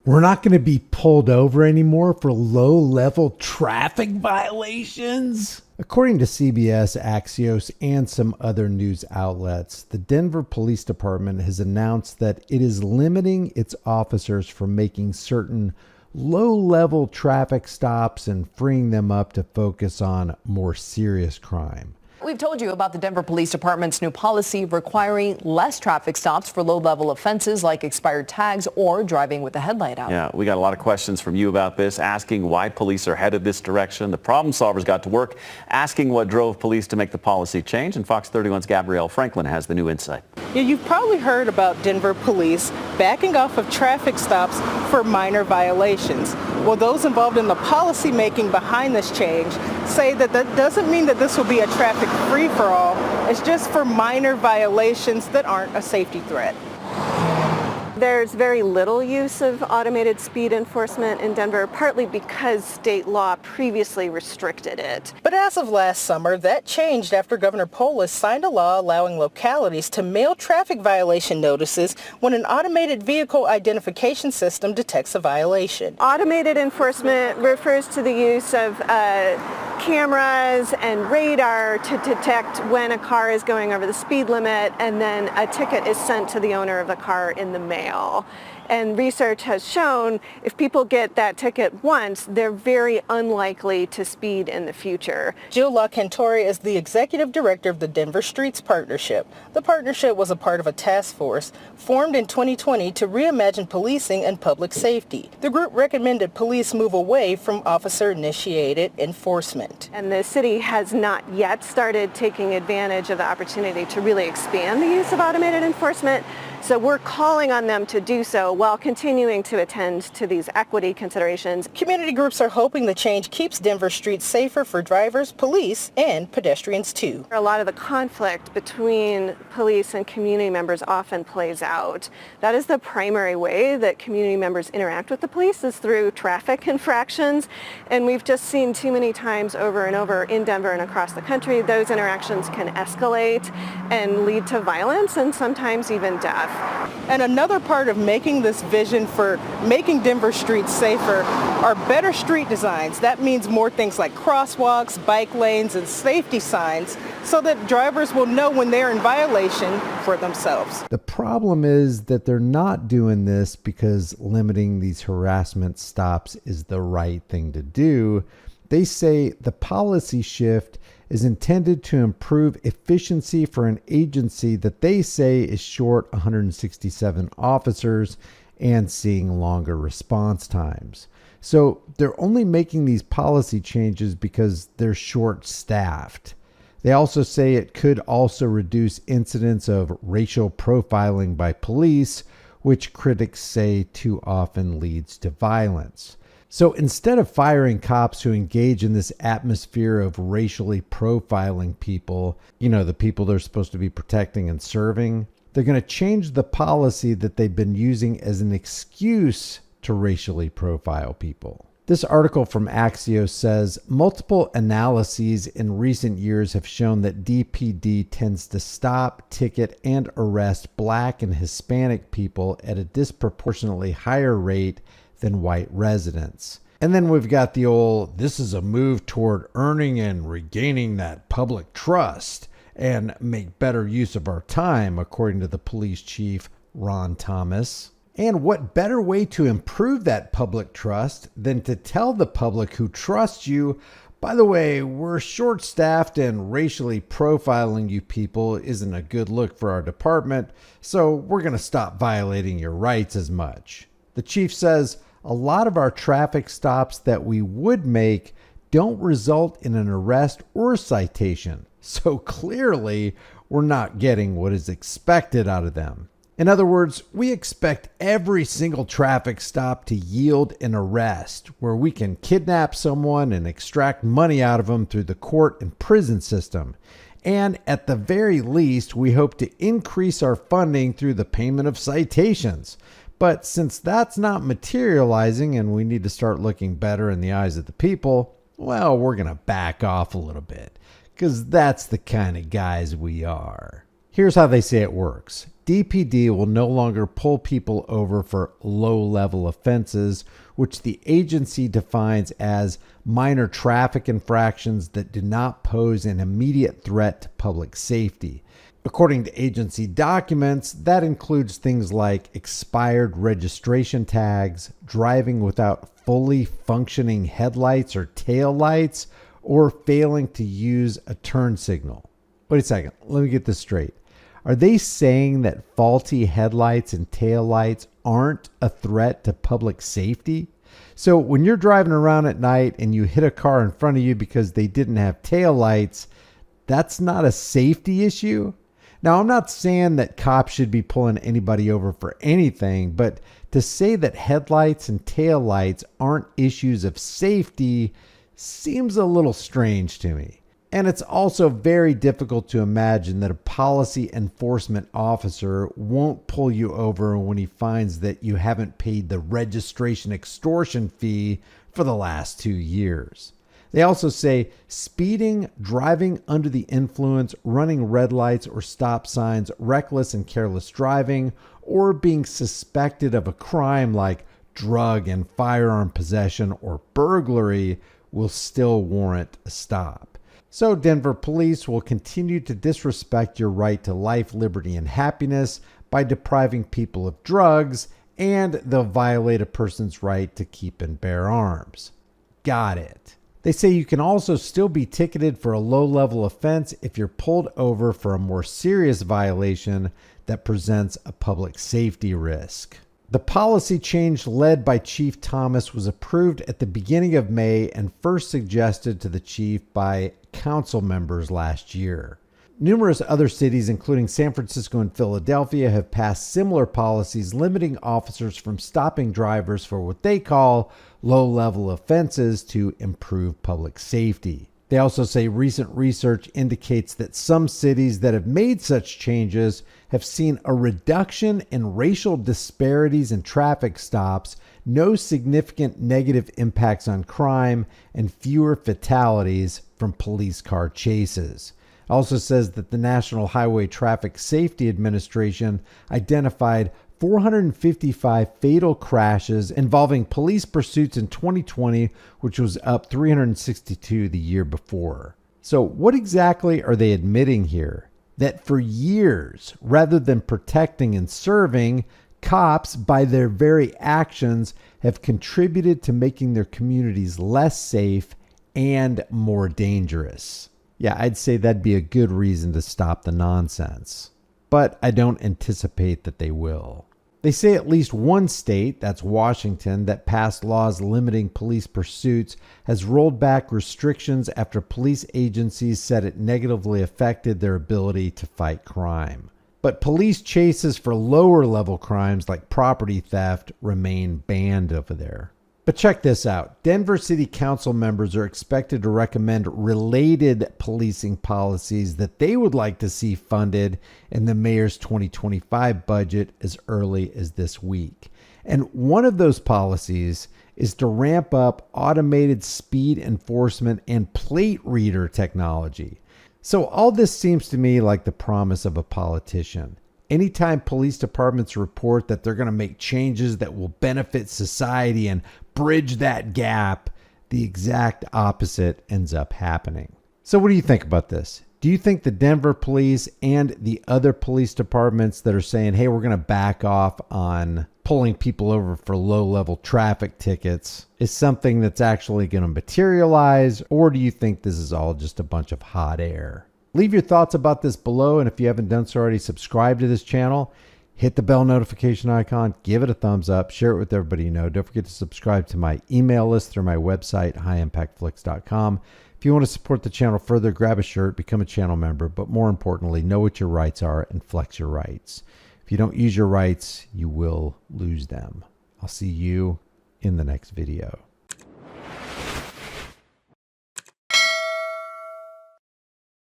We're not going to be pulled over anymore for low-level traffic violations. According to CBS, Axios, and some other news outlets, the Denver Police Department has announced that it is limiting its officers from making certain low-level traffic stops and freeing them up to focus on more serious crime. We've told you about the Denver Police Department's new policy requiring less traffic stops for low-level offenses like expired tags or driving with the headlight out. Yeah, we got a lot of questions from you about this, asking why police are headed this direction. The problem solvers got to work asking what drove police to make the policy change, and Fox 31's Gabrielle Franklin has the new insight. Yeah, you've probably heard about Denver police backing off of traffic stops for minor violations. Well, those involved in the policy making behind this change say that that doesn't mean that this will be a traffic free-for-all. It's just for minor violations that aren't a safety threat. There's very little use of automated speed enforcement in Denver, partly because state law previously restricted it. But as of last summer, that changed after Governor Polis signed a law allowing localities to mail traffic violation notices when an automated vehicle identification system detects a violation. Automated enforcement refers to the use of cameras and radar to detect when a car is going over the speed limit, and then a ticket is sent to the owner of the car in the mail. And research has shown if people get that ticket once, they're very unlikely to speed in the future. Jill LaCantori is the executive director of the Denver Streets Partnership. The partnership was a part of a task force formed in 2020 to reimagine policing and public safety. The group recommended police move away from officer-initiated enforcement. And the city has not yet started taking advantage of the opportunity to really expand the use of automated enforcement. So we're calling on them to do so while continuing to attend to these equity considerations. Community groups are hoping the change keeps Denver streets safer for drivers, police, and pedestrians too. A lot of the conflict between police and community members often plays out. That is the primary way that community members interact with the police, is through traffic infractions. And we've just seen too many times over and over in Denver and across the country, those interactions can escalate and lead to violence and sometimes even death. And another part of making this vision for making Denver streets safer are better street designs. That means more things like crosswalks, bike lanes, and safety signs so that drivers will know when they're in violation for themselves. The problem is that they're not doing this because limiting these harassment stops is the right thing to do. They say the policy shift is intended to improve efficiency for an agency that they say is short 167 officers and seeing longer response times. So they're only making these policy changes because they're short-staffed. They also say it could also reduce incidents of racial profiling by police, which critics say too often leads to violence. So instead of firing cops who engage in this atmosphere of racially profiling people, the people they're supposed to be protecting and serving, they're going to change the policy that they've been using as an excuse to racially profile people. This article from Axios says multiple analyses in recent years have shown that DPD tends to stop, ticket, and arrest Black and Hispanic people at a disproportionately higher rate than white residents. And then we've got the old, this is a move toward earning and regaining that public trust and make better use of our time, according to the police chief, Ron Thomas. And what better way to improve that public trust than to tell the public who trust you, by the way, we're short-staffed and racially profiling you people isn't a good look for our department, so we're going to stop violating your rights as much. The chief says, a lot of our traffic stops that we would make don't result in an arrest or citation. So clearly, we're not getting what is expected out of them. In other words, we expect every single traffic stop to yield an arrest where we can kidnap someone and extract money out of them through the court and prison system. And at the very least, we hope to increase our funding through the payment of citations. But since that's not materializing and we need to start looking better in the eyes of the people, well, we're going to back off a little bit because that's the kind of guys we are. Here's how they say it works. DPD will no longer pull people over for low-level offenses, which the agency defines as minor traffic infractions that do not pose an immediate threat to public safety. According to agency documents, that includes things like expired registration tags, driving without fully functioning headlights or taillights, or failing to use a turn signal. Wait a second, let me get this straight. Are they saying that faulty headlights and taillights aren't a threat to public safety? So when you're driving around at night and you hit a car in front of you because they didn't have taillights, that's not a safety issue? Now, I'm not saying that cops should be pulling anybody over for anything, but to say that headlights and taillights aren't issues of safety seems a little strange to me. And it's also very difficult to imagine that a policy enforcement officer won't pull you over when he finds that you haven't paid the registration extortion fee for the last 2 years. They also say speeding, driving under the influence, running red lights or stop signs, reckless and careless driving, or being suspected of a crime like drug and firearm possession or burglary will still warrant a stop. So Denver police will continue to disrespect your right to life, liberty, and happiness by depriving people of drugs, and they'll violate a person's right to keep and bear arms. Got it. They say you can also still be ticketed for a low-level offense if you're pulled over for a more serious violation that presents a public safety risk. The policy change led by Chief Thomas was approved at the beginning of May and first suggested to the chief by council members last year. Numerous other cities, including San Francisco and Philadelphia, have passed similar policies limiting officers from stopping drivers for what they call low-level offenses to improve public safety. They also say recent research indicates that some cities that have made such changes have seen a reduction in racial disparities in traffic stops, no significant negative impacts on crime, and fewer fatalities from police car chases. It also says that the National Highway Traffic Safety Administration identified 455 fatal crashes involving police pursuits in 2020, which was up 362 the year before. So what exactly are they admitting here? That for years, rather than protecting and serving, cops, by their very actions, have contributed to making their communities less safe and more dangerous. Yeah, I'd say that'd be a good reason to stop the nonsense. But I don't anticipate that they will. They say at least one state, that's Washington, that passed laws limiting police pursuits has rolled back restrictions after police agencies said it negatively affected their ability to fight crime. But police chases for lower level crimes like property theft remain banned over there. But check this out. Denver City Council members are expected to recommend related policing policies that they would like to see funded in the mayor's 2025 budget as early as this week. And one of those policies is to ramp up automated speed enforcement and plate reader technology. So all this seems to me like the promise of a politician. Anytime police departments report that they're going to make changes that will benefit society and bridge that gap, the exact opposite ends up happening. So what do you think about this? Do you think the Denver police and the other police departments that are saying, hey, we're going to back off on pulling people over for low-level traffic tickets is something that's actually going to materialize? Or do you think this is all just a bunch of hot air? Leave your thoughts about this below, and if you haven't done so already, subscribe to this channel. Hit the bell notification icon, give it a thumbs up, share it with everybody you know. Don't forget to subscribe to my email list through my website, highimpactflix.com. If you want to support the channel further, grab a shirt, become a channel member, but more importantly, know what your rights are and flex your rights. If you don't use your rights, you will lose them. I'll see you in the next video.